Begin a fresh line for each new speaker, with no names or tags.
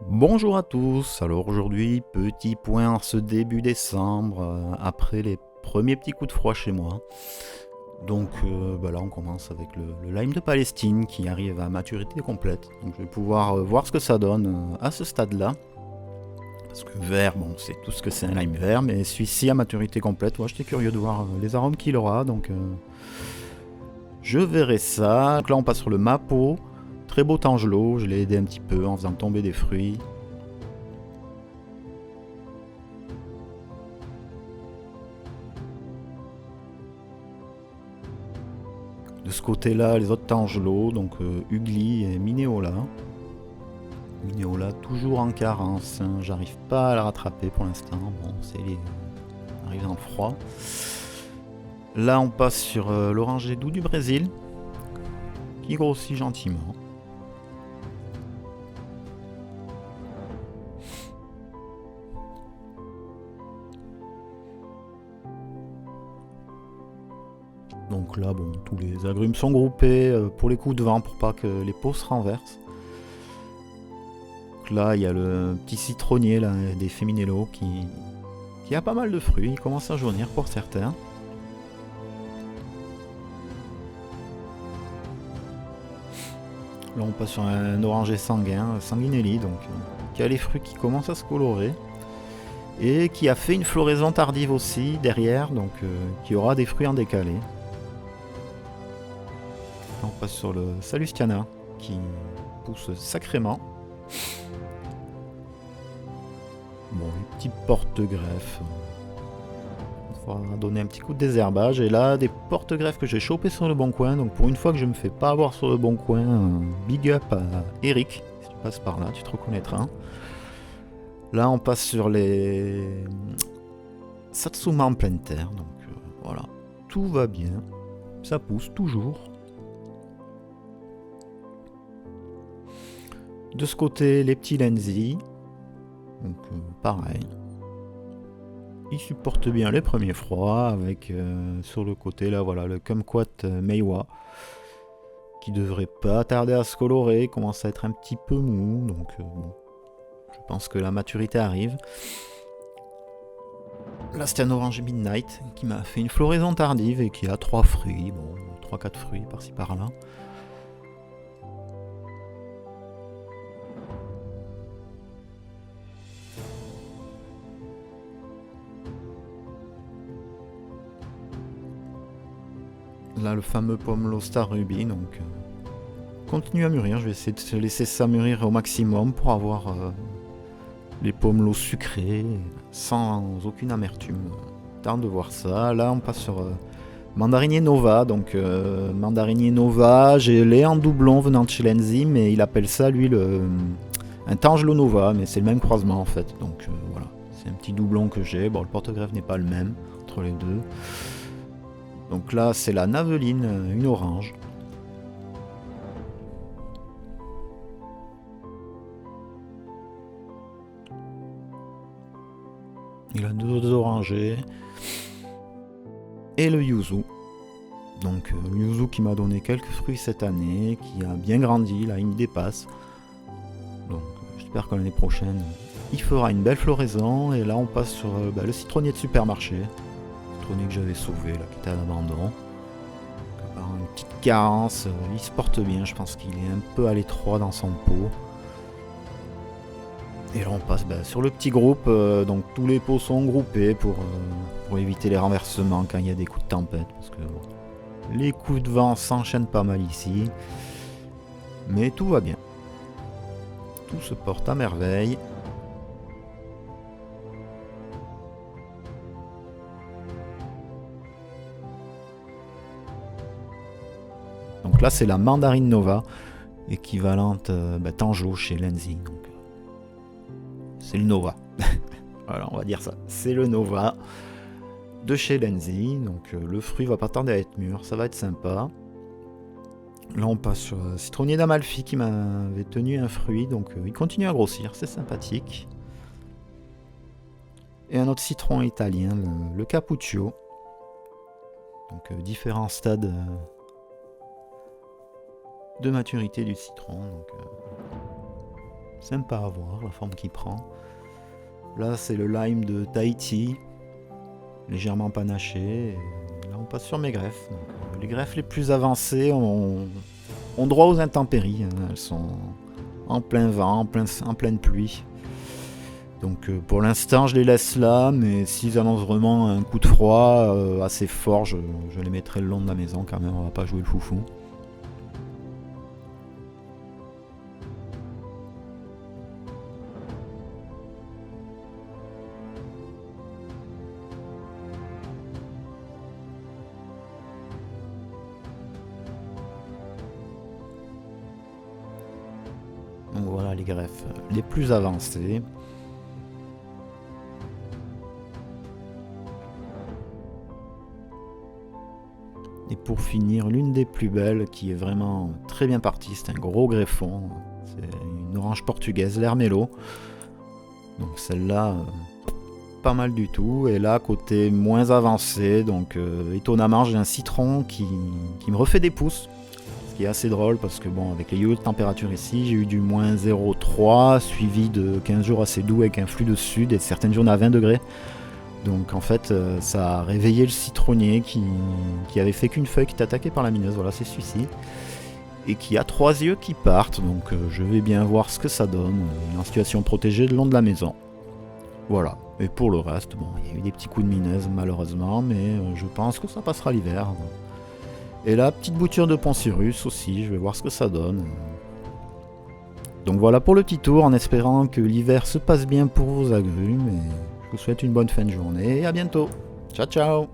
Bonjour à tous, alors aujourd'hui petit point en ce début décembre, après les premiers petits coups de froid chez moi. Donc là on commence avec le lime de Palestine qui arrive à maturité complète. Donc je vais pouvoir voir ce que ça donne à ce stade là. Parce que vert, bon c'est tout ce que c'est un lime vert, mais celui-ci à maturité complète, moi j'étais curieux de voir les arômes qu'il aura, donc je verrai ça. Donc là on passe sur le Mapo, très beau Tangelo, je l'ai aidé un petit peu en faisant tomber des fruits. De ce côté-là, les autres Tangelo, donc Ugly et Mineola. Mineola toujours en carence, hein. J'arrive pas à la rattraper pour l'instant. Bon, c'est les... on arrive dans le froid. Là, on passe sur l'oranger doux du Brésil, qui grossit gentiment. Donc là, bon, tous les agrumes sont groupés pour les coups de vent pour pas que les peaux se renversent. Donc là, il y a le petit citronnier là, des Feminello qui a pas mal de fruits. Il commence à jaunir pour certains. Là, on passe sur un oranger sanguin, Sanguinelli, donc qui a les fruits qui commencent à se colorer et qui a fait une floraison tardive aussi derrière, donc qui aura des fruits en décalé. Là, on passe sur le Salustiana qui pousse sacrément. Bon, les petits porte-greffes. Il faudra donner un petit coup de désherbage. Et là, des porte-greffes que j'ai chopés sur le bon coin. Donc pour une fois que je me fais pas avoir sur le bon coin, big up à Eric. Si tu passes par là, tu te reconnaîtras. Là, on passe sur les Satsuma en pleine terre. Donc voilà, tout va bien. Ça pousse toujours. De ce côté, les petits Lenzi. Donc pareil. Ils supportent bien les premiers froids avec sur le côté là voilà le Kumquat Meiwa qui devrait pas tarder à se colorer, commence à être un petit peu mou donc bon, je pense que la maturité arrive. Là c'est un orange Midnight qui m'a fait une floraison tardive et qui a 3 fruits, bon 3-4 fruits par-ci par-là. Là le fameux Pomelo Star Ruby donc continue à mûrir, je vais essayer de laisser ça mûrir au maximum pour avoir les pomelos sucrés sans aucune amertume. Temps de voir ça. Là on passe sur Mandarinier Nova, donc Mandarinier Nova, je l'ai en doublon venant de chez Lenzi, mais il appelle ça lui un Tangelo Nova, mais c'est le même croisement en fait, donc voilà, c'est un petit doublon que j'ai. Bon, le porte-greffe n'est pas le même entre les deux. Donc là c'est la Naveline, une orange. Il a deux orangers. Et le Yuzu. Donc le Yuzu qui m'a donné quelques fruits cette année, qui a bien grandi, là il me dépasse. Donc j'espère que l'année prochaine il fera une belle floraison. Et là on passe sur le citronnier de supermarché. Le citronnier que j'avais sauvé, là, qui était à l'abandon. Par une petite carence, il se porte bien, je pense qu'il est un peu à l'étroit dans son pot. Et là on passe sur le petit groupe, donc tous les pots sont groupés pour éviter les renversements quand il y a des coups de tempête. Parce que les coups de vent s'enchaînent pas mal ici. Mais tout va bien. Tout se porte à merveille. Donc là c'est la Mandarine Nova, équivalente Tanjo chez Lenzi. Donc c'est le Nova. Voilà, on va dire ça. C'est le Nova de chez Lenzi. Donc le fruit va pas tarder à être mûr, ça va être sympa. Là on passe sur citronnier d'Amalfi qui m'avait tenu un fruit, donc il continue à grossir, c'est sympathique. Et un autre citron italien, le Cappuccio. Donc différents stades de maturité du citron. Donc, Sympa à voir la forme qu'il prend. Là c'est le lime de Tahiti, légèrement panaché. Et là on passe sur mes greffes. Donc, les greffes les plus avancées ont droit aux intempéries. Elles sont en plein vent, en pleine pluie. Donc pour l'instant je les laisse là, mais s'ils annoncent vraiment un coup de froid assez fort, je les mettrai le long de la maison quand même, on va pas jouer le foufou. Donc voilà les greffes les plus avancées. Et pour finir, l'une des plus belles qui est vraiment très bien partie, c'est un gros greffon. C'est une orange portugaise, l'Hermelo. Donc celle-là, pas mal du tout. Et là, côté moins avancé, donc étonnamment, j'ai un citron qui me refait des pouces. Ce qui est assez drôle parce que bon, avec les yo-yo de température ici, j'ai eu du moins 0,3 suivi de 15 jours assez doux avec un flux de sud et certaines journées à 20 degrés. Donc en fait, ça a réveillé le citronnier qui avait fait qu'une feuille qui est attaquée par la mineuse, voilà, c'est celui-ci. Et qui a 3 yeux qui partent, donc je vais bien voir ce que ça donne. En situation protégée le long de la maison. Voilà. Et pour le reste, bon, il y a eu des petits coups de mineuse malheureusement, mais je pense que ça passera l'hiver. Et là, petite bouture de Poncirus aussi, je vais voir ce que ça donne. Donc voilà pour le petit tour, en espérant que l'hiver se passe bien pour vos agrumes. Et je vous souhaite une bonne fin de journée et à bientôt. Ciao ciao.